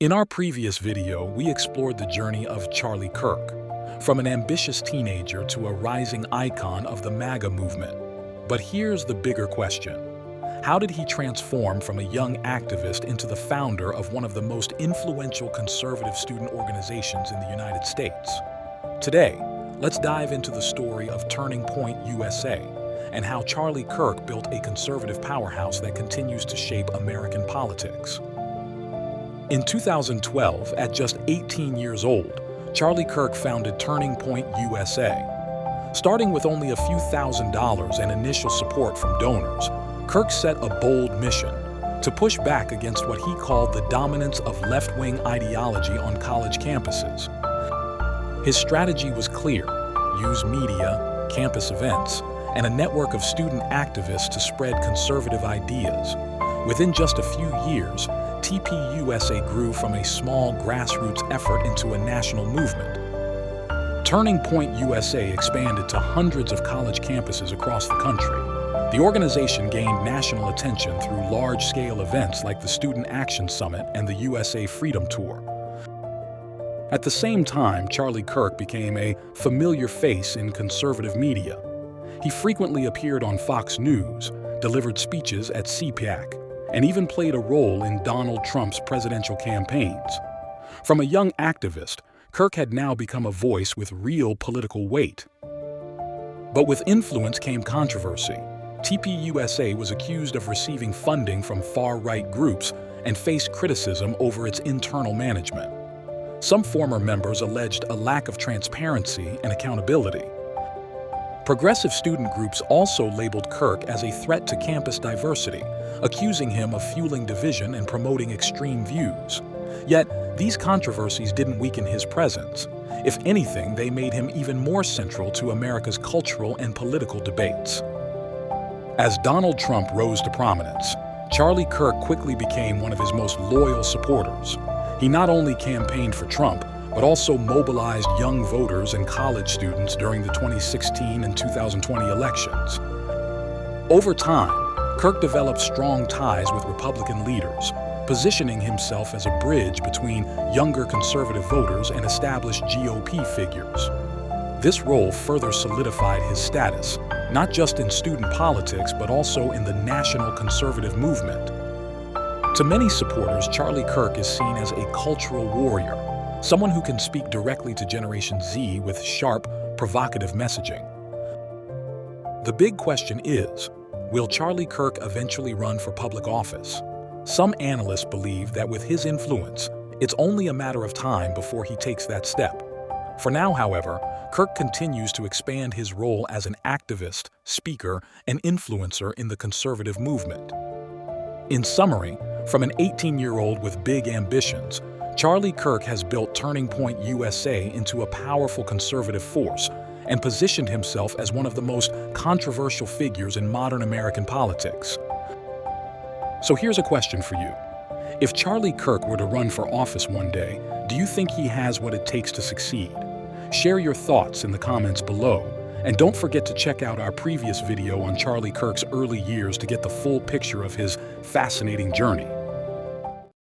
In our previous video, we explored the journey of Charlie Kirk, from an ambitious teenager to a rising icon of the MAGA movement. But here's the bigger question. How did he transform from a young activist into the founder of one of the most influential conservative student organizations in the United States? Today, let's dive into the story of Turning Point USA and how Charlie Kirk built a conservative powerhouse that continues to shape American politics. In 2012, at just 18 years old, Charlie Kirk founded Turning Point USA. Starting with only a few $1,000s and initial support from donors, Kirk set a bold mission to push back against what he called the dominance of left-wing ideology on college campuses. His strategy was clear: use media, campus events, and a network of student activists to spread conservative ideas. Within just a few years, TPUSA grew from a small grassroots effort into a national movement. Turning Point USA expanded to hundreds of college campuses across the country. The organization gained national attention through large-scale events like the Student Action Summit and the USA Freedom Tour. At the same time, Charlie Kirk became a familiar face in conservative media. He frequently appeared on Fox News, delivered speeches at CPAC, and even played a role in Donald Trump's presidential campaigns. From a young activist, Kirk had now become a voice with real political weight. But with influence came controversy. TPUSA was accused of receiving funding from far-right groups and faced criticism over its internal management. Some former members alleged a lack of transparency and accountability. Progressive student groups also labeled Kirk as a threat to campus diversity, accusing him of fueling division and promoting extreme views. Yet, these controversies didn't weaken his presence. If anything, they made him even more central to America's cultural and political debates. As Donald Trump rose to prominence, Charlie Kirk quickly became one of his most loyal supporters. He not only campaigned for Trump, but also mobilized young voters and college students during the 2016 and 2020 elections. Over time, Kirk developed strong ties with Republican leaders, positioning himself as a bridge between younger conservative voters and established GOP figures. This role further solidified his status, not just in student politics, but also in the national conservative movement. To many supporters, Charlie Kirk is seen as a cultural warrior, someone who can speak directly to Generation Z with sharp, provocative messaging. The big question is, will Charlie Kirk eventually run for public office? Some analysts believe that with his influence, it's only a matter of time before he takes that step. For now, however, Kirk continues to expand his role as an activist, speaker, and influencer in the conservative movement. In summary, from an 18-year-old with big ambitions, Charlie Kirk has built Turning Point USA into a powerful conservative force and positioned himself as one of the most controversial figures in modern American politics. So here's a question for you. If Charlie Kirk were to run for office one day, do you think he has what it takes to succeed? Share your thoughts in the comments below, and don't forget to check out our previous video on Charlie Kirk's early years to get the full picture of his fascinating journey.